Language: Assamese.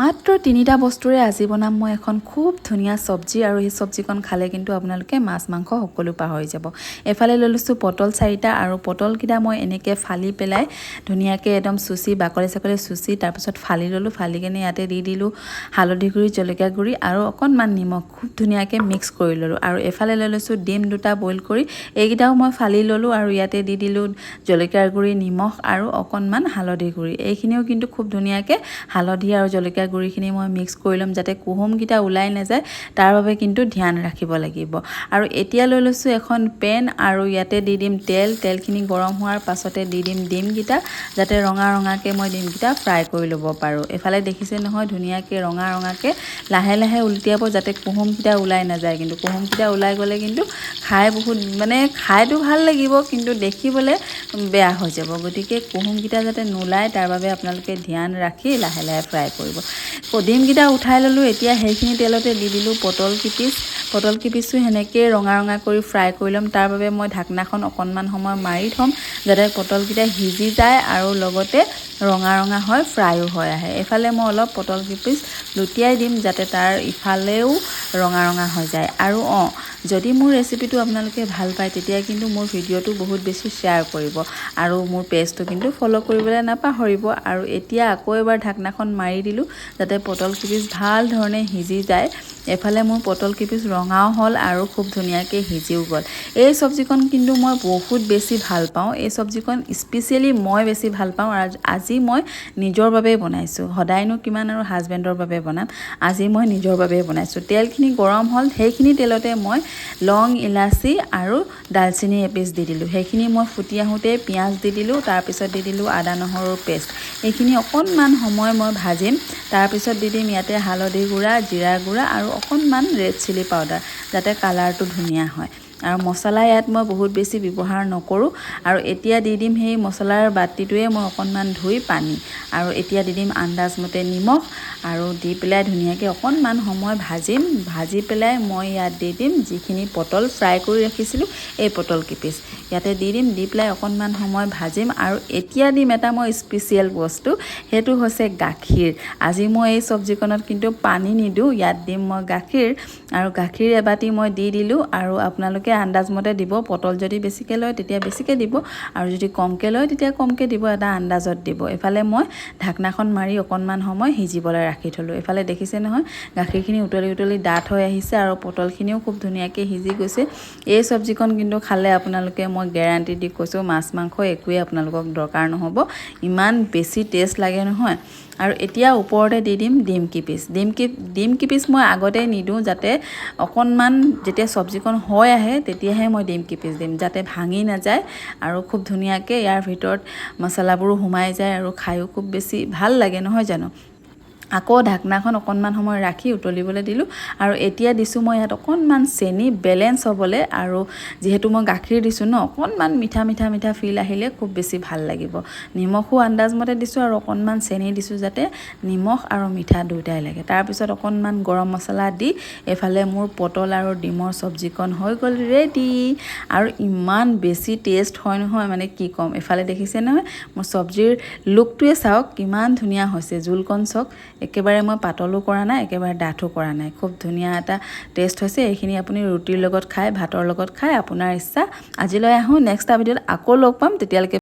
মাত্ৰ তিনিটা বস্তুৰে আজি বনাম মই এখন খুব ধুনীয়া চব্জি আৰু এই চব্জিখন খালে কিন্তু আপোনালোকে মাছ মাংস সকলো পাহৰি যাব। এফালে লৈ লৈছোঁ পটল 4টা আৰু পটলকেইটা মই এনেকৈ ফালি পেলাই ধুনীয়াকৈ একদম চুচি বাকলি চাকলি চুচি তাৰপিছত ফালি ল'লোঁ। ফালি কিনে ইয়াতে দি দিলোঁ হালধি গুড়ি, জলকীয়া গুড়ি আৰু অকণমান নিমখ, খুব ধুনীয়াকৈ মিক্স কৰি ল'লোঁ। আৰু এফালে লৈ লৈছোঁ ডিম 2টা বইল কৰি, এইকেইটাও মই ফালি ল'লোঁ আৰু ইয়াতে দি দিলোঁ জলকীয়াৰ গুড়ি, নিমখ আৰু অকণমান হালধি গুড়ি। এইখিনিও কিন্তু খুব ধুনীয়াকৈ হালধি আৰু জলকীয়া গুড়িখিনি মই মিক্স কৰি ল'ম যাতে কুহুমকেইটা ওলাই নাযায়, তাৰ বাবে কিন্তু ধ্যান ৰাখিব লাগিব। আৰু এতিয়া লৈ লৈছোঁ এখন পেন আৰু ইয়াতে দি দিম তেল। তেলখিনি গৰম হোৱাৰ পাছতে দি দিম ডিমকেইটা, যাতে ৰঙা ৰঙাকৈ মই ডিমকেইটা ফ্ৰাই কৰি ল'ব পাৰোঁ। এফালে দেখিছে নহয় ধুনীয়াকৈ ৰঙা ৰঙাকৈ লাহে লাহে উলটিয়াব যাতে কুহুমকেইটা ওলাই নাযায়। কিন্তু কুহুমকেইটা ওলাই গ'লে কিন্তু খাই খাইতো ভাল লাগিব কিন্তু দেখিবলৈ বেয়া হৈ যাব। গতিকে কুহুমকেইটা যাতে নোলায় তাৰ বাবে আপোনালোকে ধ্যান ৰাখি লাহে লাহে ফ্ৰাই কৰিব। ডিমকেইটা উঠাই ল'লোঁ। এতিয়া সেইখিনি তেলতে দি দিলোঁ পটল কিপিচো সেনেকৈ ৰঙা ৰঙা কৰি ফ্ৰাই কৰি ল'ম। তাৰ বাবে মই ঢাকনাখন অকণমান সময় মাৰি থ'ম যাতে পটলকেইটা সিজি যায় আৰু লগতে ৰঙা ৰঙা হয় ফ্ৰাইও হৈ আহে। এফালে মই অলপ পটল কিপিচ লুটিয়াই দিম যাতে তাৰ ইফালেও ৰঙা ৰঙা হৈ যায়। আৰু যদি মোৰ ৰেচিপিটো আপোনালোকে ভাল পায় তেতিয়া কিন্তু মোৰ ভিডিঅ'টো বহুত বেছি শ্বেয়াৰ কৰিব আৰু মোৰ পেজটো কিন্তু ফ'ল' কৰিবলৈ নাপাহৰিব। আৰু এতিয়া আকৌ এবাৰ ঢাকনাখন মাৰি দিলোঁ যাতে পটল কিপিচ ভাল ধৰণে সিজি যায়। এফালে মোৰ পটল কিপিচ ৰঙাও হ'ল আৰু খুব ধুনীয়াকৈ সিজিও গ'ল। এই চব্জিখন কিন্তু মই বহুত বেছি ভাল পাওঁ। এই চব্জিখন স্পেচিয়েলি মই বেছি ভাল পাওঁ আৰু আজি মই নিজৰ বাবেই বনাইছোঁ। সদায়নো কিমান আৰু হাজবেণ্ডৰ বাবে বনাম, আজি মই নিজৰ বাবেই বনাইছোঁ। তেলখিনি গৰম হ'ল, সেইখিনি তেলতে মই লং, ইলাচি আৰু দালচিনি এপিচ দি দিলোঁ। সেইখিনি মই ফুটি আহোঁতে পিঁয়াজ দি দিলোঁ, তাৰপিছত দি দিলোঁ আদা নহৰুৰ পেষ্ট। এইখিনি অকণমান সময় মই ভাজিম। তাৰপিছত দি দিম ইয়াতে হালধি গুড়া, জিৰা গুড়া আৰু অকণমান ৰেড চিলি পাউডাৰ যাতে কালাৰটো ধুনীয়া হয়। আৰু মছলা ইয়াত মই বহুত বেছি ব্যৱহাৰ নকৰোঁ। আৰু এতিয়া দি দিম সেই মছলাৰ বাতিটোৱে মই অকণমান ধুই পানী, আৰু এতিয়া দি দিম আন্দাজমতে নিমখ আৰু দি পেলাই ধুনীয়াকৈ অকণমান সময় ভাজিম। ভাজি পেলাই মই ইয়াত দি দিম যিখিনি পটল ফ্ৰাই কৰি ৰাখিছিলোঁ, এই পটল কিপিচ ইয়াতে দি দিম। দি পেলাই অকণমান সময় ভাজিম। আৰু এতিয়া দিম এটা মই স্পেচিয়েল বস্তু, সেইটো হৈছে গাখীৰ। আজি মই এই চব্জিখনত কিন্তু পানী নিদিওঁ, ইয়াত দিম মই গাখীৰ। আৰু গাখীৰ এবাটি মই দি দিলোঁ। আৰু আপোনালোকে আন্দাজমতে দিব, পটল যদি বেছিকৈ লয় তেতিয়া বেছিকৈ দিব আৰু যদি কমকৈ লয় তেতিয়া কমকৈ দিব, এটা আন্দাজত দিব। এফালে মই ঢাকনাখন মাৰি অকণমান সময় সিজিবলৈ ৰাখি থ'লোঁ। এফালে দেখিছে নহয় গাখীৰখিনি উতলি উতলি ডাঠ হৈ আহিছে আৰু পটলখিনিও খুব ধুনীয়াকৈ সিজি গৈছে। এই চব্জিখন কিন্তু খালে আপোনালোকে মই গেৰাণ্টি দি কৈছোঁ মাছ মাংস একোৱেই আপোনালোকক দৰকাৰ নহ'ব, ইমান বেছি টেষ্ট লাগে নহয়। আৰু এতিয়া ওপৰতে দি দিম ডিম কিপিচ। ডিম কিপিচ মই আগতে নিদিওঁ, যাতে অকণমান যেতিয়া চব্জিখন হৈ আহে তেতিয়াহে মই ডিম কিপিচ দিম, যাতে ভাঙি নাযায় আৰু খুব ধুনীয়াকৈ ইয়াৰ ভিতৰত মছলাবোৰো সোমাই যায় আৰু খায়ো খুব বেছি ভাল লাগে, নহয় জানো। আকৌ ঢাকনাখন অকণমান সময় ৰাখি উতলিবলৈ দিলোঁ। আৰু এতিয়া দিছোঁ মই ইয়াত অকণমান চেনি, বেলেঞ্চ হ'বলৈ। আৰু যিহেতু মই গাখীৰ দিছোঁ ন, অকণমান মিঠা মিঠা মিঠা ফিল আহিলে খুব বেছি ভাল লাগিব। নিমখো আন্দাজমতে দিছোঁ আৰু অকণমান চেনি দিছোঁ যাতে নিমখ আৰু মিঠা দুয়োটাই লাগে। তাৰপিছত অকণমান গৰম মছলা দি এফালে মোৰ পটল আৰু ডিমৰ চব্জিখন হৈ গ'ল ৰেডি। আৰু ইমান বেছি টেষ্ট হয় নহয়, মানে কি ক'ম। এফালে দেখিছে নহয় মোৰ চব্জিৰ লুকটোৱে চাওক কিমান ধুনীয়া হৈছে। জোলকণ চাওক, একেবাৰে মই পাতলো কৰা নাই, একেবাৰে ডাঠো কৰা নাই, খুব ধুনীয়া এটা টেষ্ট হৈছে। এইখিনি আপুনি ৰুটিৰ লগত খাই, ভাতৰ লগত খাই, আপোনাৰ ইচ্ছা। আজিলৈ আহোঁ, নেক্সট এটা ভিডিঅ'ত আকৌ লগ পাম, তেতিয়ালৈকে